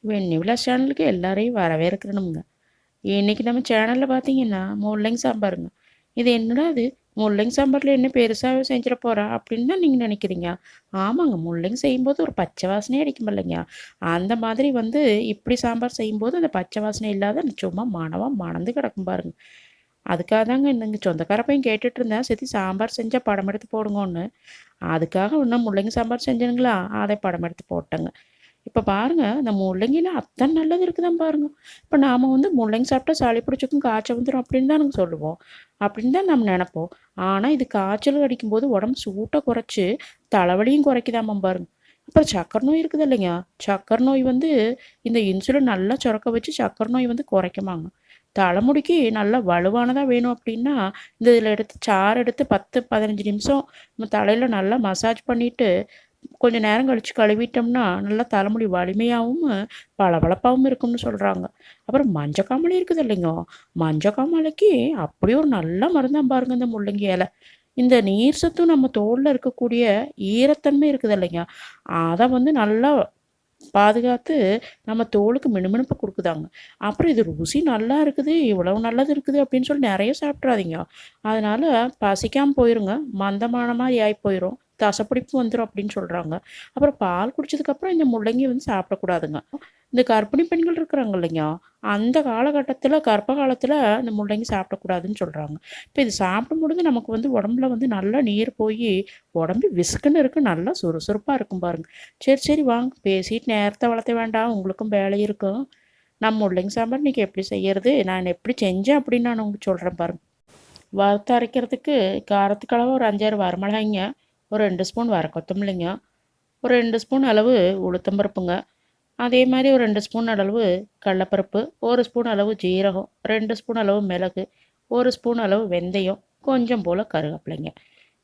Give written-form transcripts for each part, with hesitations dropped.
வெண்ணிலா சேனலுக்கு எல்லாரையும் வரவேற்கிறணுங்க. இன்னைக்கு நம்ம சேனலில் பார்த்தீங்கன்னா முள்ளங்கி சாம்பாருங்க. இது என்னடா இது, முள்ளங்கி சாம்பாரில் என்ன பெருசாக செஞ்சிட போகிறா அப்படின்னு தான் நீங்கள் நினைக்கிறீங்க. ஆமாங்க, முள்ளங்கி செய்யும்போது ஒரு பச்சை வாசனையே அடிக்கும் இல்லைங்க. அந்த மாதிரி இப்படி சாம்பார் செய்யும்போது அந்த பச்சை வாசனை இல்லாத சும்மா மணமாக மணந்து கிடக்கும் பாருங்க. அதுக்காக தாங்க இந்த சொந்தக்கார பையன் கேட்டுட்டு இருந்தேன், சரி சாம்பார் செஞ்சால் படம் எடுத்து போடுங்கன்னு. அதுக்காக இன்னும் முள்ளங்கி சாம்பார் செஞ்சனுங்களா, அதை படம் எடுத்து போட்டேங்க. இப்போ பாருங்க, இந்த முள்ளங்கில அத்தனை நல்லது இருக்குதான் பாருங்க. இப்போ நாம முள்ளங்கி சாப்பிட்டா சளி பிடிச்சிக்கும், காய்ச்சல் வந்துடும் அப்படின்னு தான் நாங்கள் சொல்லுவோம். அப்படின்னு தான் நம்ம நினைப்போம். ஆனால் இது காய்ச்சல் அடிக்கும்போது உடம்பு சூட்டை குறைச்சி தலைவலியும் குறைக்குதாம்மா பாருங்க. அப்புறம் சக்கரை நோய் இருக்குது இல்லைங்க. சக்கரை நோய் இந்த இன்சுலின் நல்லா சுரக்க வச்சு சக்கரை நோய் குறைக்குமாங்க. தலைமுடிக்கு நல்லா வலுவானதாக வேணும் அப்படின்னா இந்த இதில் எடுத்து சாறு எடுத்து 10-15 நிமிஷம் நம்ம தலையில் நல்லா மசாஜ் பண்ணிவிட்டு கொஞ்சம் நேரம் கழித்து கழுவிட்டோம்னா நல்லா தலைமுடி வலிமையாகவும் பளபளப்பாகவும் இருக்கும்னு சொல்கிறாங்க. அப்புறம் மஞ்சக்காமலை இருக்குது இல்லைங்க. மஞ்சக்காமலைக்கு அப்படியே ஒரு நல்ல மருந்தான் பாருங்க இந்த முள்ளங்கி இலை. இந்த நீர் சத்தும் நம்ம தோலில் இருக்கக்கூடிய ஈரத்தன்மை இருக்குது இல்லைங்க, அதை நல்லா பாதுகாத்து நம்ம தோலுக்கு மினுமினுப்பு கொடுக்குதாங்க. அப்புறம் இது ருசி நல்லா இருக்குது, இவ்வளவு நல்லது இருக்குது அப்படின்னு சொல்லி நிறைய சாப்பிட்றாதீங்க. அதனால பசிக்காமல் போயிருங்க, மந்தமான மாதிரி ஆகி போயிடும், தசைப்பிடிப்பு வந்துடும் அப்படின்னு சொல்கிறாங்க. அப்புறம் பால் குடிச்சதுக்கப்புறம் இந்த முள்ளங்கி சாப்பிடக்கூடாதுங்க. இந்த கர்ப்பிணி பெண்கள் இருக்கிறாங்க இல்லைங்க, அந்த காலகட்டத்தில் கர்ப்ப காலத்தில் இந்த முள்ளங்கி சாப்பிடக்கூடாதுன்னு சொல்கிறாங்க. இப்போ இது சாப்பிடும் பொழுது நமக்கு உடம்புல நல்லா நீர் போய் உடம்பு விசுக்குன்னு இருக்கு, நல்லா சுறுசுறுப்பாக இருக்கும் பாருங்க. சரி சரி வாங்க, பேசிட்டு நேரத்தை வளர்த்த வேண்டாம், உங்களுக்கும் வேலை இருக்கும். நம்ம முள்ளங்கி சாம்பார் இன்றைக்கி எப்படி செய்யறது, நான் எப்படி செஞ்சேன் அப்படின்னு நான் உங்களுக்கு சொல்கிறேன் பாருங்க. வறுத்து அரைக்கிறதுக்கு காரத்துக்கு அளவு ஒரு 5-6 வரமிளகாய்ங்க, ஒரு 2 ஸ்பூன் வர கொத்தமல்லிங்க, ஒரு 2 ஸ்பூன் அளவு உளுத்தம்பருப்புங்க, அதே மாதிரி ஒரு 2 ஸ்பூன் அளவு கடலப்பருப்பு, 1 ஸ்பூன் அளவு ஜீரகம், 2 ஸ்பூன் அளவு மிளகு, 1 ஸ்பூன் அளவு வெந்தயம், கொஞ்சம் போல் கருவேப்பிலைங்க.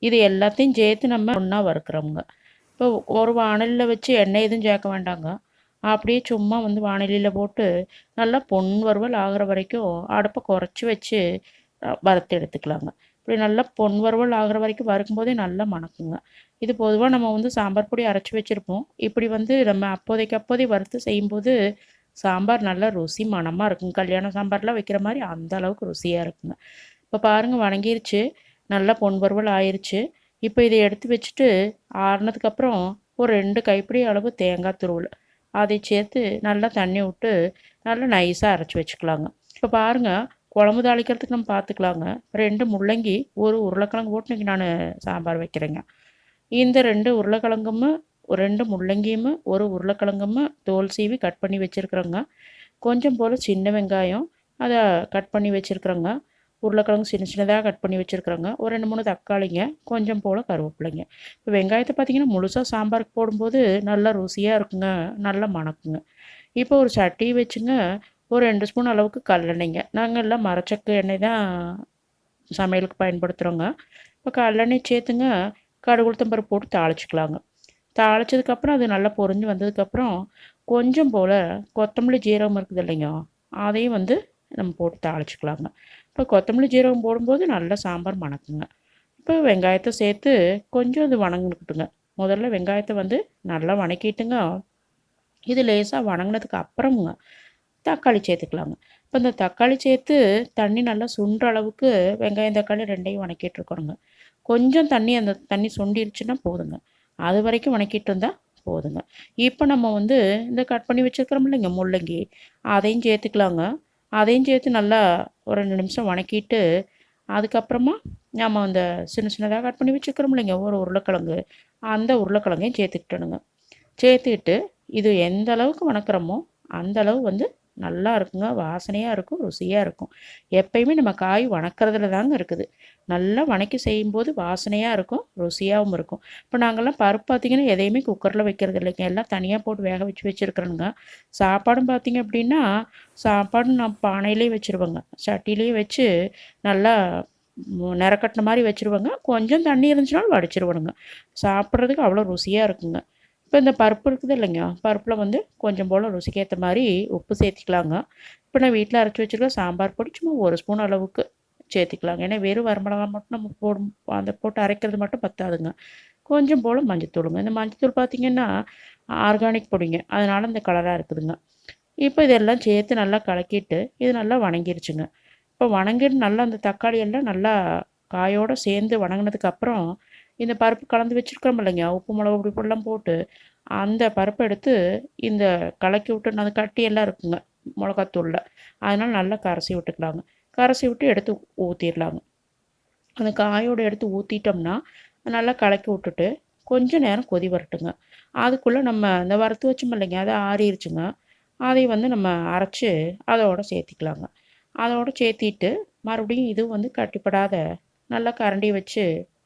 இது எல்லாத்தையும் சேர்த்து நம்ம ஒன்றா வறுக்கிறோங்க. இப்போ ஒரு வாணலியில் வச்சு எண்ணெய் எதுவும் சேர்க்க வேண்டாங்க. அப்படியே சும்மா வாணலியில் போட்டு நல்லா பொன் வறுவல் ஆகிற வரைக்கும் அடுப்பை குறைச்சி வச்சு வறுத்து எடுத்துக்கலாங்க. இப்படி நல்லா பொன் வறுவல் ஆகிற வரைக்கும் வறுக்கும்போதே நல்லா மணக்குங்க. இது பொதுவாக நம்ம சாம்பார் பொடி அரைச்சி வச்சுருப்போம். இப்படி நம்ம அப்போதைக்கு வறுத்து செய்யும்போது சாம்பார் நல்லா ருசி மணமாக இருக்குங்க. கல்யாண சாம்பார்லாம் வைக்கிற மாதிரி அந்த அளவுக்கு ருசியாக இருக்குங்க. இப்போ பாருங்கள், வணங்கிருச்சு, நல்லா பொன் வறுவல் ஆயிடுச்சு. இப்போ இதை எடுத்து வச்சுட்டு ஆறுனதுக்கப்புறம் ஒரு 2 கைப்பிடி அளவு தேங்காய் துருவல் அதை சேர்த்து நல்லா தண்ணி விட்டு நல்லா நைஸாக அரைச்சி வச்சுக்கலாங்க. இப்போ பாருங்கள், குழம்பு தாளிக்கிறதுக்கு நம்ம பார்த்துக்கலாங்க. 2 முள்ளங்கி, ஒரு உருளைக்கிழங்கு போட்டு இன்றைக்கி நான் சாம்பார் வைக்கிறேங்க. இந்த 2 உருளைக்கிழங்கும், 2 முள்ளங்கியும், ஒரு உருளைக்கிழங்கும் தோல் சீவி கட் பண்ணி வச்சுருக்குறோங்க. கொஞ்சம் போல் சின்ன வெங்காயம் அதை கட் பண்ணி வச்சுருக்குறோங்க. உருளைக்கிழங்கு சின்ன சின்னதாக கட் பண்ணி வச்சுருக்குறோங்க. ஒரு 2-3 தக்காளிங்க, கொஞ்சம் போல் கருவேப்பிலைங்க. இப்போ வெங்காயத்தை பார்த்திங்கன்னா முழுசாக சாம்பாருக்கு போடும்போது நல்லா ருசியாக இருக்குங்க, நல்லா மணக்குங்க. இப்போ ஒரு சட்டி வச்சுங்க, ஒரு 2 ஸ்பூன் அளவுக்கு கல்லெண்ணெய்ங்க. நாங்கள் எல்லாம் மரச்சக்கு எண்ணெய் தான் சமையலுக்கு பயன்படுத்துகிறோங்க. இப்போ கல்லெண்ணெய் சேர்த்துங்க, கடுகு உளுத்தம் பருப்பு போட்டு தாளிச்சிக்கலாங்க. தாளித்ததுக்கப்புறம் அது நல்லா பொரிஞ்சு வந்ததுக்கப்புறம் கொஞ்சம் போல் கொத்தமல்லி ஜீரகம் இருக்குது இல்லைங்க, அதையும் நம்ம போட்டு தாளிச்சிக்கலாங்க. இப்போ கொத்தமல்லி ஜீரகம் போடும்போது நல்லா சாம்பார் மணக்குங்க. இப்போ வெங்காயத்தை சேர்த்து கொஞ்சம் அது வணங்கிக்கிட்டுங்க. முதல்ல வெங்காயத்தை நல்லா வணக்கிட்டுங்க. இது லேசாக வணங்கினதுக்கு அப்புறமுங்க தக்காளி சேர்த்துக்கலாங்க. இப்போ இந்த தக்காளி சேர்த்து தண்ணி நல்லா சுண்டுற அளவுக்கு வெங்காயம் தக்காளி ரெண்டையும் வணக்கிட்டு இருக்கணுங்க. கொஞ்சம் தண்ணி, அந்த தண்ணி சுண்டிருச்சுன்னா போதுங்க. அது வரைக்கும் வணக்கிட்டு இருந்தால் போதுங்க. இப்போ நம்ம இந்த கட் பண்ணி வச்சுருக்கிறோம் இல்லைங்க முள்ளங்கி, அதையும் சேர்த்துக்கலாங்க. அதையும் சேர்த்து நல்லா ஒரு 2 நிமிஷம் வணக்கிட்டு அதுக்கப்புறமா நம்ம சின்ன சின்னதாக கட் பண்ணி வச்சுருக்கிறோம் இல்லைங்க ஒரு உருளைக்கிழங்கு, அந்த உருளைக்கிழங்கையும் சேர்த்துக்கிட்டணுங்க. சேர்த்துக்கிட்டு இது எந்த அளவுக்கு வணக்கிறோமோ அந்த அளவு நல்லா இருக்குங்க, வாசனையாக இருக்கும், ருசியாக இருக்கும். எப்பயுமே நம்ம காய் வணக்கிறதுல தாங்க இருக்குது. நல்லா வணக்கி செய்யும்போது வாசனையாக இருக்கும், ருசியாகவும் இருக்கும். இப்போ நாங்கள்லாம் பருப்பு பார்த்திங்கன்னா எதையுமே குக்கரில் வைக்கிறது இல்லைங்க, எல்லாம் தனியாக போட்டு வேக வச்சுருக்குறோங்க. சாப்பாடும் பார்த்திங்க அப்படின்னா சாப்பாடும் நான் பானையிலே வச்சுருவேங்க, சட்டிலேயே வச்சு நல்லா நிறக்கட்டின மாதிரி வச்சுருவேங்க. கொஞ்சம் தண்ணி இருந்துச்சுனாலும் வடிச்சிருவேனுங்க. சாப்பிட்றதுக்கு அவ்வளோ ருசியாக இருக்குங்க. இப்போ இந்த பருப்பு இருக்குது இல்லைங்க, பருப்பில் கொஞ்சம் போல் ருசிக்கு ஏற்ற மாதிரி உப்பு சேர்த்திக்கலாங்க. இப்போ நான் வீட்டில் அரைச்சி வச்சுருக்க சாம்பார் பொடி சும்மா 1 ஸ்பூன் அளவுக்கு சேர்த்திக்கலாங்க. ஏன்னா வெறும் வரமிளகா மட்டும் நம்ம போட்டு அரைக்கிறது மட்டும் பத்தாதுங்க. கொஞ்சம் போல் மஞ்சத்தூளுங்க. இந்த மஞ்சத்தூள் பார்த்திங்கன்னா ஆர்கானிக் பொடிங்க. அதனால் இந்த கலராக இருக்குதுங்க. இப்போ இதெல்லாம் சேர்த்து நல்லா கலக்கிட்டு இது நல்லா வணங்கிருச்சுங்க. இப்போ வணங்கிட்டு நல்லா அந்த தக்காளி எல்லாம் நல்லா காயோடு சேர்ந்து வணங்கினதுக்கப்புறம் இந்த பருப்பு கலந்து வச்சுருக்கோம் இல்லைங்க, உப்பு மிளகு இப்படி இப்படிலாம் போட்டு அந்த பருப்பை எடுத்து இந்த கலக்கி விட்டு அந்த கட்டியெல்லாம் இருக்குங்க மிளகாத்தூளில், அதனால் நல்லா கரைச்சி விட்டுக்கலாங்க. கரைச்சி விட்டு எடுத்து ஊற்றிடலாங்க. அந்த காயோடு எடுத்து ஊற்றிட்டோம்னா நல்லா கலக்கி விட்டுட்டு கொஞ்சம் நேரம் கொதி வரட்டுங்க. அதுக்குள்ளே நம்ம இந்த வறுத்து வச்சோம் இல்லைங்க, அதை ஆறிடுச்சுங்க. அதை வந்து நம்ம அரைச்சி அதோடு சேர்த்திக்கலாங்க. அதோடு சேர்த்திட்டு மறுபடியும் இதுவும் வந்து கட்டிப்படாத நல்லா கரண்டி வச்சு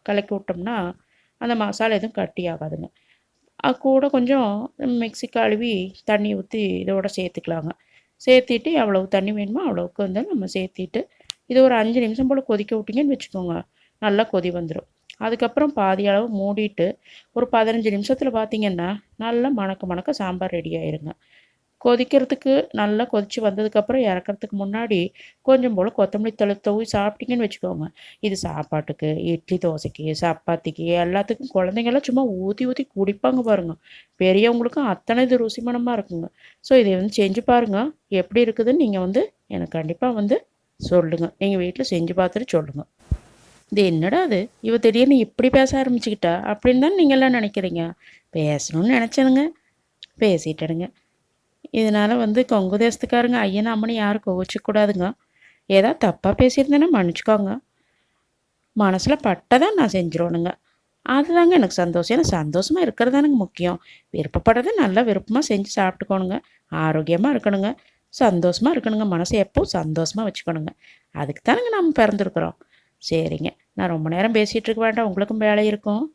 கலக்கி விட்டோம்னா அந்த மசாலா எதுவும் கட்டி ஆகாதுங்க. அது கூட கொஞ்சம் மிக்ஸி கழுவி தண்ணி ஊற்றி இதோட சேர்த்துக்கலாங்க. சேர்த்திட்டு எவ்வளவு தண்ணி வேணுமோ அவ்வளோவுக்கு வந்து நம்ம சேர்த்திட்டு இது ஒரு 5 நிமிஷம் போல் கொதிக்க விட்டிங்கன்னு வச்சுக்கோங்க, நல்லா கொதி வந்துடும். அதுக்கப்புறம் பாதி அளவு மூடிட்டு ஒரு 15 நிமிஷத்தில் பார்த்திங்கன்னா நல்லா மணக்க மணக்க சாம்பார் ரெடி ஆயிருங்க. கொதிக்கிறதுக்கு நல்லா கொதித்து வந்ததுக்கப்புறம் இறக்கிறதுக்கு முன்னாடி கொஞ்சம் போல் கொத்தமல்லி தழை தூவி சாப்பிட்டீங்கன்னு வச்சுக்கோங்க, இது சாப்பாட்டுக்கு, இட்லி தோசைக்கு, சப்பாத்திக்கு எல்லாத்துக்கும் குழந்தைங்கள்லாம் சும்மா ஊற்றி ஊற்றி குடிப்பாங்க பாருங்கள். பெரியவங்களுக்கும் அத்தனை இது ருசிமணமாக இருக்குங்க. ஸோ இதை வந்து செஞ்சு பாருங்கள், எப்படி இருக்குதுன்னு நீங்கள் வந்து எனக்கு கண்டிப்பாக வந்து சொல்லுங்கள். நீங்கள் வீட்டில் செஞ்சு பார்த்துட்டு சொல்லுங்கள். இது என்னடா அது, இவ திடீர்னு இப்படி பேச ஆரம்பிச்சுக்கிட்டா அப்படின்னு தான் நீங்கள்லாம் நினைக்கிறீங்க. பேசணும்னு நினச்சேனுங்க, பேசிட்டேனுங்க. இதனால் வந்து கொங்கு தேசத்துக்காரங்க ஐயன் அம்மனி யாரும் கோவிச்சிக்கூடாதுங்க. ஏதாவது தப்பாக பேசியிருந்தேன்னா மன்னிச்சிக்கோங்க. மனசில் பட்டதான் நான் செஞ்சிடணுங்க. அதுதாங்க எனக்கு சந்தோஷம். ஏன்னா சந்தோஷமாக இருக்கிறதானுங்க முக்கியம். விருப்பப்படுறதை நல்லா விருப்பமாக செஞ்சு சாப்பிட்டுக்கோணுங்க. ஆரோக்கியமாக இருக்கணுங்க, சந்தோஷமாக இருக்கணுங்க. மனசை எப்போவும் சந்தோஷமாக வச்சுக்கணுங்க. அதுக்கு தானுங்க நம்ம பிறந்திருக்கிறோம். சரிங்க, நான் ரொம்ப நேரம் பேசிகிட்டு இருக்க வேண்டாம், உங்களுக்கும் வேலை இருக்கும்.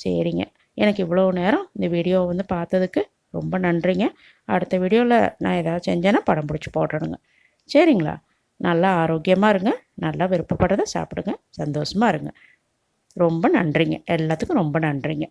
சரிங்க, எனக்கு இவ்வளோ நேரம் இந்த வீடியோவை வந்து பார்த்ததுக்கு ரொம்ப நன்றிங்க. அடுத்த வீடியோவில் நான் ஏதாவது செஞ்சேன்னா படம் பிடிச்சி போட்டுறேனுங்க. சரிங்களா? நல்லா ஆரோக்கியமாக இருங்க, நல்லா விருப்பப்படுறதை சாப்பிடுங்க, சந்தோஷமாக இருங்க. ரொம்ப நன்றிங்க, எல்லாத்துக்கும் ரொம்ப நன்றிங்க.